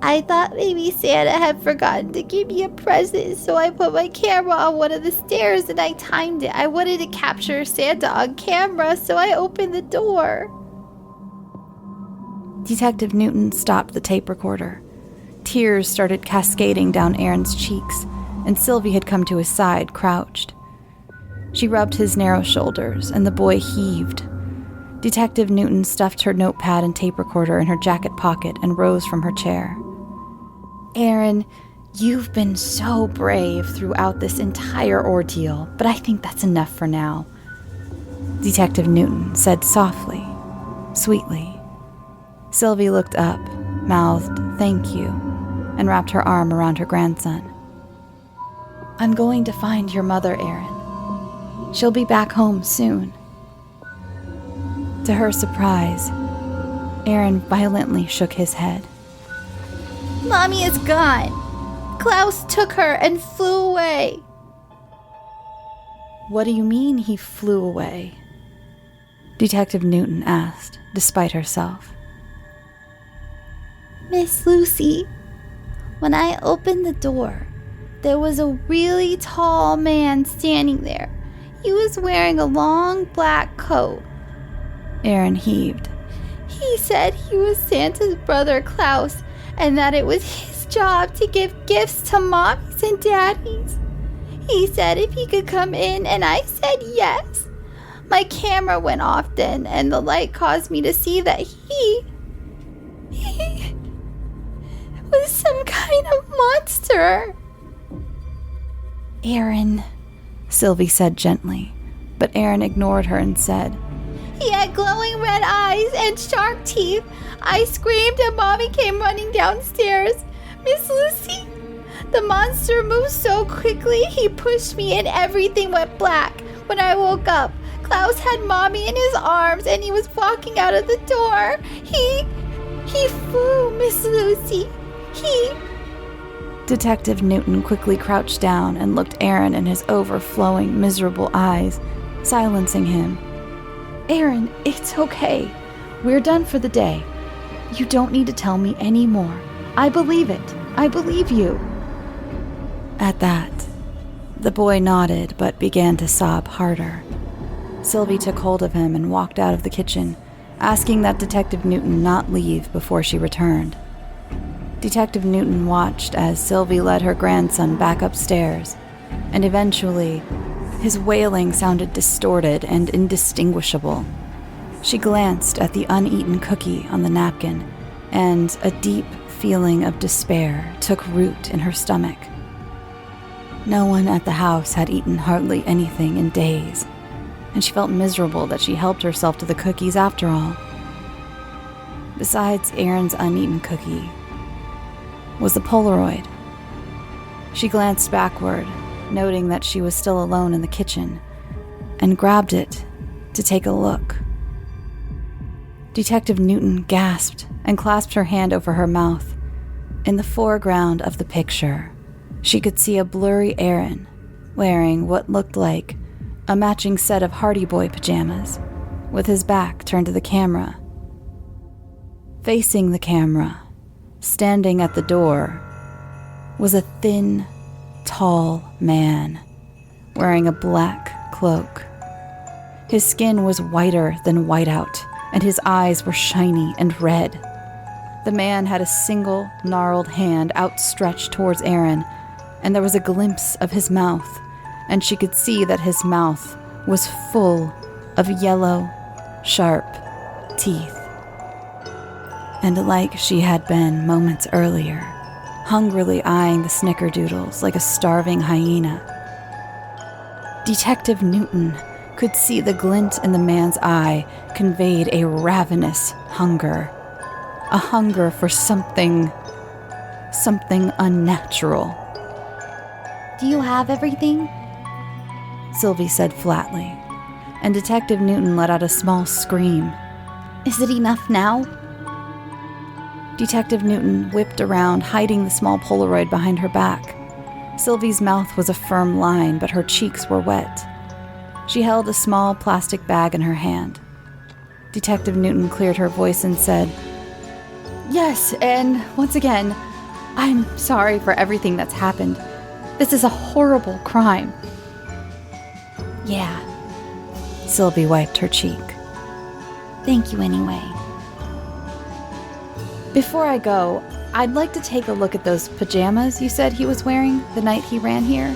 I thought maybe Santa had forgotten to give me a present, so I put my camera on one of the stairs and I timed it. I wanted to capture Santa on camera, so I opened the door. Detective Newton stopped the tape recorder. Tears started cascading down Aaron's cheeks, and Sylvie had come to his side, crouched. She rubbed his narrow shoulders, and the boy heaved. Detective Newton stuffed her notepad and tape recorder in her jacket pocket and rose from her chair. "Aaron, you've been so brave throughout this entire ordeal, but I think that's enough for now," Detective Newton said softly, sweetly. Sylvie looked up, mouthed, "Thank you," and wrapped her arm around her grandson. "I'm going to find your mother, Aaron. She'll be back home soon." To her surprise, Aaron violently shook his head. Mommy is gone. Klaus took her and flew away. What do you mean he flew away? Detective Newton asked, despite herself. Miss Lucy, when I opened the door, there was a really tall man standing there. He was wearing a long black coat. Aaron heaved. He said he was Santa's brother Klaus, and that it was his job to give gifts to mommies and daddies. He said if he could come in, and I said yes. My camera went off then, and the light caused me to see that he was some kind of monster. Aaron, Sylvie said gently, but Aaron ignored her and said, He had glowing red eyes and sharp teeth. I screamed and Mommy came running downstairs. Miss Lucy, the monster moved so quickly he pushed me and everything went black. When I woke up, Klaus had Mommy in his arms and he was walking out of the door. He flew, Miss Lucy. Detective Newton quickly crouched down and looked Aaron in his overflowing, miserable eyes, silencing him. Aaron, it's okay. We're done for the day. You don't need to tell me any more. I believe it. I believe you. At that, the boy nodded but began to sob harder. Sylvie took hold of him and walked out of the kitchen, asking that Detective Newton not leave before she returned. Detective Newton watched as Sylvie led her grandson back upstairs, and eventually, his wailing sounded distorted and indistinguishable. She glanced at the uneaten cookie on the napkin, and a deep feeling of despair took root in her stomach. No one at the house had eaten hardly anything in days, and she felt miserable that she helped herself to the cookies after all. Besides Aaron's uneaten cookie was the Polaroid. She glanced backward, noting that she was still alone in the kitchen, and grabbed it to take a look. Detective Newton gasped and clasped her hand over her mouth. In the foreground of the picture, she could see a blurry Aaron wearing what looked like a matching set of Hardy Boy pajamas, with his back turned to the camera. Facing the camera, standing at the door, was a thin, tall man wearing a black cloak. His skin was whiter than whiteout, and his eyes were shiny and red. The man had a single gnarled hand outstretched towards Aaron, and there was a glimpse of his mouth, and she could see that his mouth was full of yellow, sharp teeth. And like she had been moments earlier, hungrily eyeing the snickerdoodles like a starving hyena, Detective Newton could see the glint in the man's eye conveyed a ravenous hunger. A hunger for something unnatural. Do you have everything? Sylvie said flatly, and Detective Newton let out a small scream. Is it enough now? Detective Newton whipped around, hiding the small Polaroid behind her back. Sylvie's mouth was a firm line, but her cheeks were wet. She held a small plastic bag in her hand. Detective Newton cleared her voice and said, Yes, and once again, I'm sorry for everything that's happened. This is a horrible crime. Yeah. Sylvie wiped her cheek. Thank you anyway. Before I go, I'd like to take a look at those pajamas you said he was wearing the night he ran here,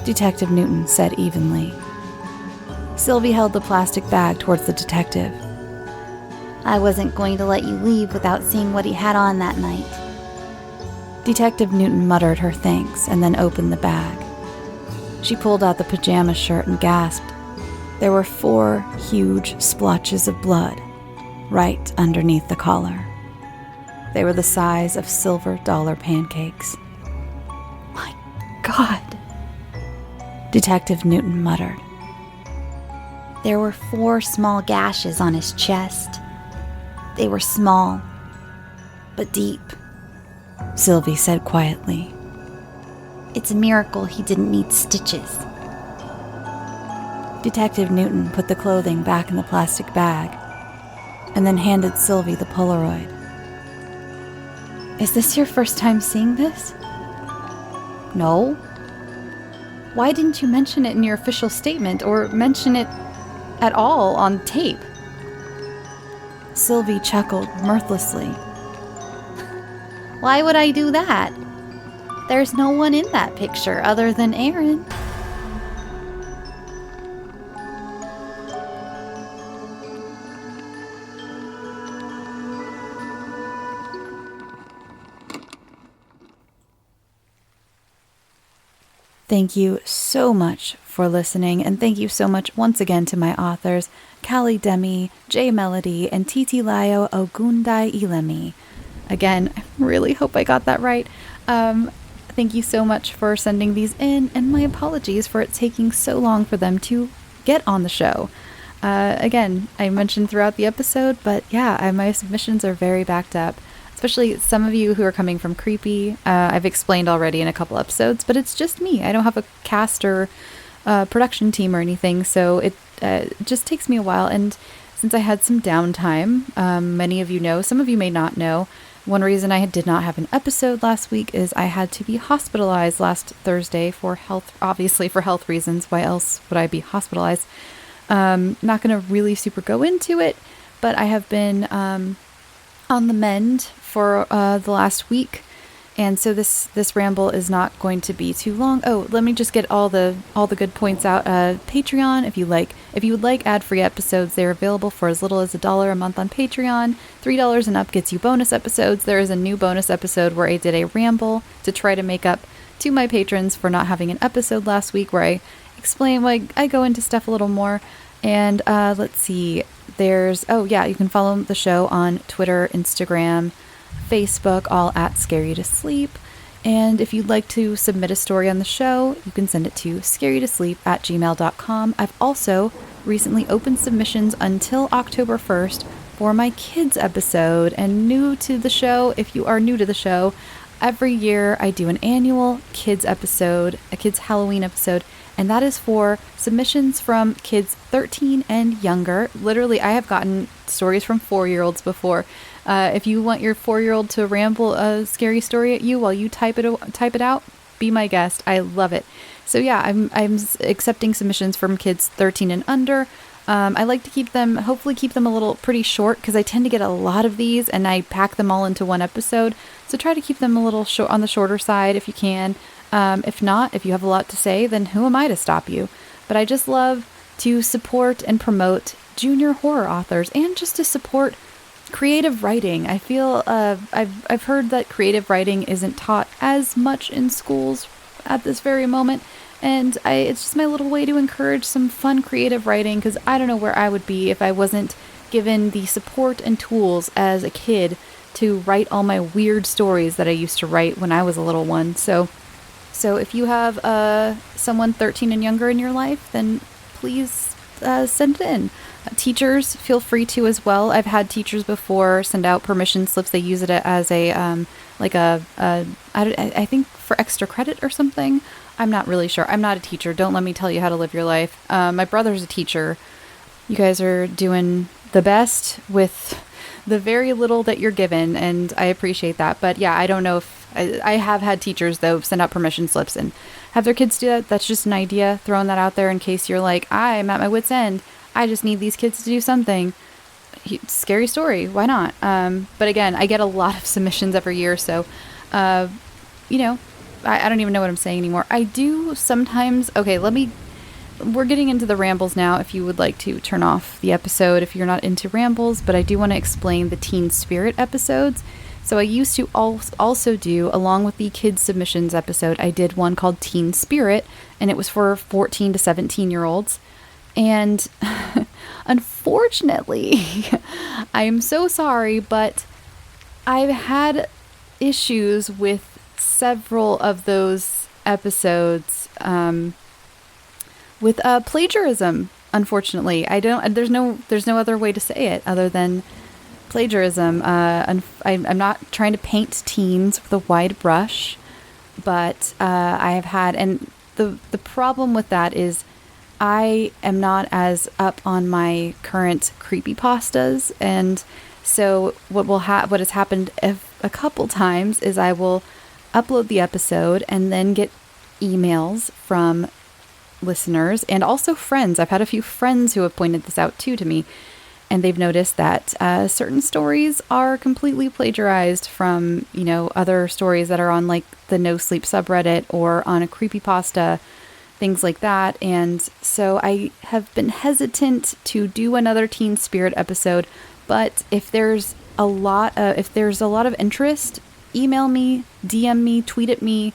Detective Newton said evenly. Sylvie held the plastic bag towards the detective. I wasn't going to let you leave without seeing what he had on that night. Detective Newton muttered her thanks and then opened the bag. She pulled out the pajama shirt and gasped. There were 4 huge splotches of blood right underneath the collar. They were the size of silver dollar pancakes. My God, Detective Newton muttered. There were 4 small gashes on his chest. They were small, but deep, Sylvie said quietly. It's a miracle he didn't need stitches. Detective Newton put the clothing back in the plastic bag and then handed Sylvie the Polaroid. Is this your first time seeing this? No. Why didn't you mention it in your official statement or mention it at all on tape? Sylvie chuckled mirthlessly. Why would I do that? There's no one in that picture other than Aaron. Thank you so much for listening, and thank you so much once again to my authors, Cali Demey, J Melody, and Titilayo Ogunduyilemi. Again, I really hope I got that right. Thank you so much for sending these in, and my apologies for it taking so long for them to get on the show. Again, I mentioned throughout the episode, but yeah, my submissions are very backed up. Especially some of you who are coming from Creepy. I've explained already in a couple episodes, but it's just me. I don't have a cast or production team or anything, so it just takes me a while. And since I had some downtime, many of you know, some of you may not know, one reason I did not have an episode last week is I had to be hospitalized last Thursday for health, obviously for health reasons. Why else would I be hospitalized? Not going to really super go into it, but I have been on the mend for the last week, and so this ramble is not going to be too long. Oh, let me just get all the good points out. Patreon, if you would like ad-free episodes, they're available for as little as $1 a month on Patreon. $3 and up gets you bonus episodes. There is a new bonus episode where I did a ramble to try to make up to my patrons for not having an episode last week, where I explain, I go into stuff a little more. And let's see, you can follow the show on Twitter, Instagram, Facebook, all at scareyoutosleep. And if you'd like to submit a story on the show, you can send it to scareyoutosleep@gmail.com. I've also recently opened submissions until October 1st for my kids episode. And new to the show, if you are new to the show, every year I do an annual kids episode, a kids Halloween episode, and that is for submissions from kids 13 and younger. Literally, I have gotten stories from 4-year-olds before. If you want your 4-year-old to ramble a scary story at you while you type it out, be my guest. I love it. So yeah, I'm accepting submissions from kids 13 and under. I like to hopefully keep them a little pretty short, because I tend to get a lot of these and I pack them all into one episode. So try to keep them a little short, on the shorter side if you can. If not, if you have a lot to say, then who am I to stop you? But I just love to support and promote junior horror authors, and just to support creative writing. I feel I've heard that creative writing isn't taught as much in schools at this very moment, and it's just my little way to encourage some fun creative writing, because I don't know where I would be if I wasn't given the support and tools as a kid to write all my weird stories that I used to write when I was a little one. So if you have someone 13 and younger in your life, then please send it in. Teachers, feel free to as well. I've had teachers before send out permission slips. They use it as a I think for extra credit or something. I'm not really sure. I'm not a teacher. Don't let me tell you how to live your life. My brother's a teacher. You guys are doing the best with the very little that you're given, and I appreciate that. But yeah, I don't know if I have had teachers though send out permission slips and have their kids do that. That's just an idea, throwing that out there in case you're like, I'm at my wit's end. I just need these kids to do something. Scary story. Why not? But again, I get a lot of submissions every year, so I don't even know what I'm saying anymore. I do sometimes. Okay, we're getting into the rambles now. If you would like to turn off the episode if you're not into rambles, but I do want to explain the Teen Spirit episodes. So I used to also do, along with the kids submissions episode, I did one called Teen Spirit, and it was for 14 to 17-year-olds. And unfortunately, I am so sorry, but I've had issues with several of those episodes with plagiarism. Unfortunately, there's no other way to say it other than plagiarism. I'm not trying to paint teens with a wide brush, but I have had, and the problem with that is I am not as up on my current creepypastas, and so what has happened a couple times is I will upload the episode and then get emails from listeners and also friends. I've had a few friends who have pointed this out too to me, and they've noticed that certain stories are completely plagiarized from, other stories that are on like the No Sleep subreddit or on a creepypasta, things like that. And so I have been hesitant to do another Teen Spirit episode, but if there's a lot of interest, email me, DM me, tweet at me,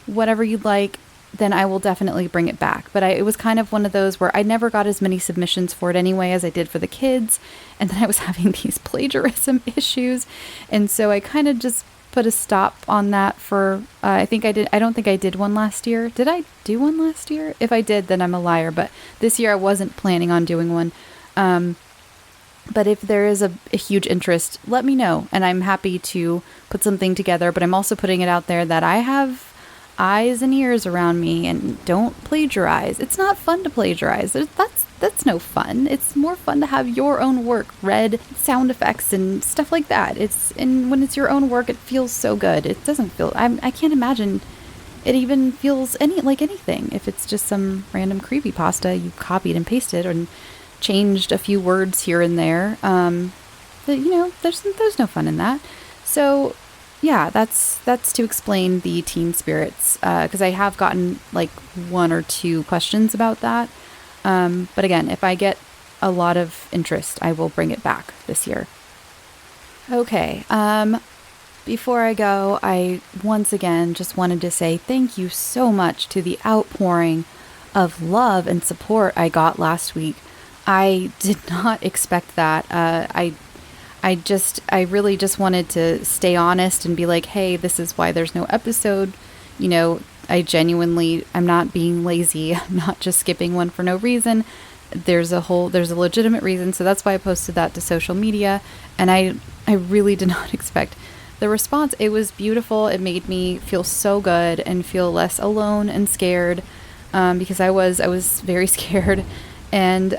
whatever you'd like, then I will definitely bring it back. But it was kind of one of those where I never got as many submissions for it anyway as I did for the kids. And then I was having these plagiarism issues. And so I kind of just put a stop on that for, I don't think I did one last year. Did I do one last year? If I did, then I'm a liar. But this year I wasn't planning on doing one. But if there is a huge interest, let me know. And I'm happy to put something together. But I'm also putting it out there that I have eyes and ears around me, and don't plagiarize. It's not fun to plagiarize. That's no fun. It's more fun to have your own work read, sound effects and stuff like that. And when it's your own work, it feels so good. It doesn't feel, I can't imagine it even feels like anything if it's just some random creepypasta you copied and pasted and changed a few words here and there. There's no fun in that. So yeah, that's to explain the Teen Spirits, because I have gotten like one or two questions about that. But again, if I get a lot of interest, I will bring it back this year. Okay, before I go, I once again just wanted to say thank you so much to the outpouring of love and support I got last week. I did not expect that. I really just wanted to stay honest and be like, hey, this is why there's no episode. I'm not being lazy. I'm not just skipping one for no reason. There's a legitimate reason. So that's why I posted that to social media. And I really did not expect the response. It was beautiful. It made me feel so good and feel less alone and scared, because I was very scared. And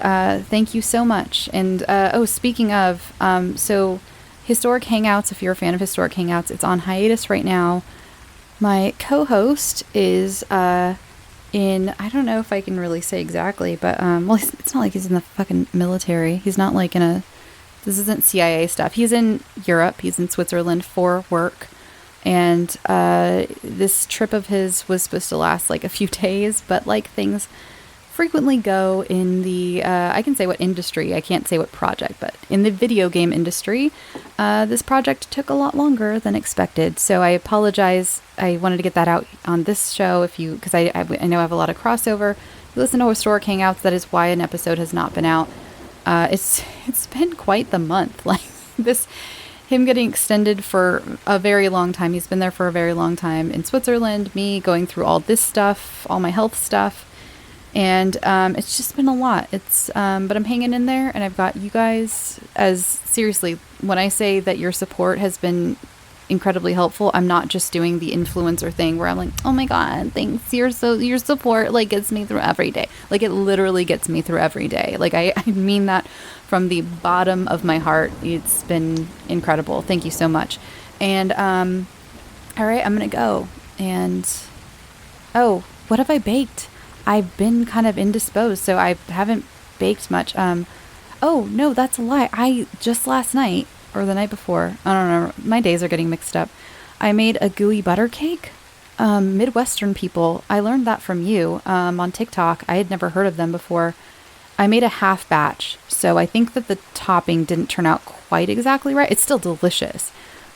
thank you so much. And speaking of, so Historic Hangouts, if you're a fan of Historic Hangouts, it's on hiatus right now. My co-host is I don't know if I can really say exactly, but it's not like he's in the fucking military. He's not like this isn't CIA stuff. He's in Europe. He's in Switzerland for work. And this trip of his was supposed to last like a few days, but like things frequently go in the, I can say what industry, I can't say what project, but in the video game industry, this project took a lot longer than expected. So I apologize. I wanted to get that out on this show because I know I have a lot of crossover. If you listen to Historic Hangouts, that is why an episode has not been out. It's been quite the month. Like him getting extended for a very long time. He's been there for a very long time in Switzerland, me going through all this stuff, all my health stuff. And it's just been a lot. But I'm hanging in there, and I've got you guys. Seriously, when I say that your support has been incredibly helpful, I'm not just doing the influencer thing where I'm like, oh my god, thanks, your support like gets me through every day. Like it literally gets me through every day. Like I mean that from the bottom of my heart. It's been incredible. Thank you so much. And all right, I'm gonna go. And what have I baked? I've been kind of indisposed, so I haven't baked much. Oh, no, that's a lie. I just last night, or the night before, I don't remember. My days are getting mixed up. I made a gooey butter cake. Midwestern people, I learned that from you on TikTok. I had never heard of them before. I made a half batch, so I think that the topping didn't turn out quite exactly right. It's still delicious,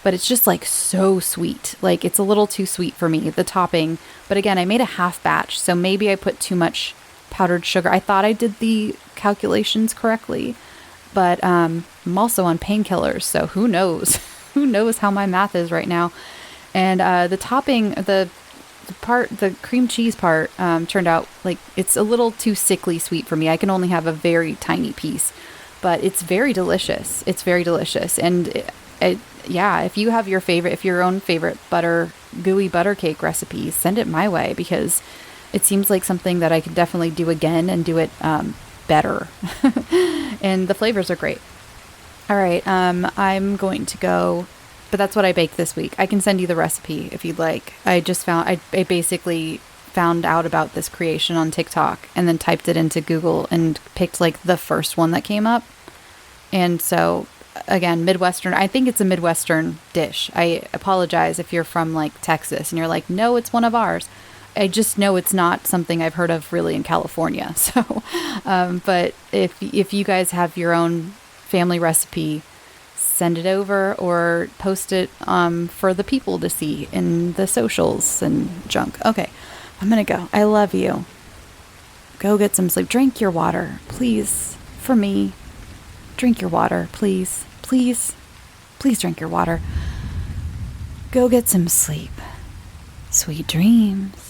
but it's just like so sweet. Like it's a little too sweet for me, the topping. But again, I made a half batch, so maybe I put too much powdered sugar. I thought I did the calculations correctly, but I'm also on painkillers, so who knows? Who knows how my math is right now? And the topping, the cream cheese part turned out like it's a little too sickly sweet for me. I can only have a very tiny piece, but it's very delicious. It's very delicious. And yeah, if you have your own favorite butter gooey butter cake recipes, send it my way, because it seems like something that I could definitely do again and do it better. And the flavors are great. All right, I'm going to go, but that's what I baked this week. I can send you the recipe if you'd like. I basically found out about this creation on TikTok and then typed it into Google and picked like the first one that came up. And so again, Midwestern, I think it's a Midwestern dish. I apologize if you're from like Texas and you're like, no, it's one of ours. I just know it's not something I've heard of really in California. So, but if you guys have your own family recipe, send it over or post it for the people to see in the socials and junk. Okay, I'm gonna go. I love you. Go get some sleep. Drink your water, please. For me, drink your water, please. Please, please drink your water. Go get some sleep. Sweet dreams.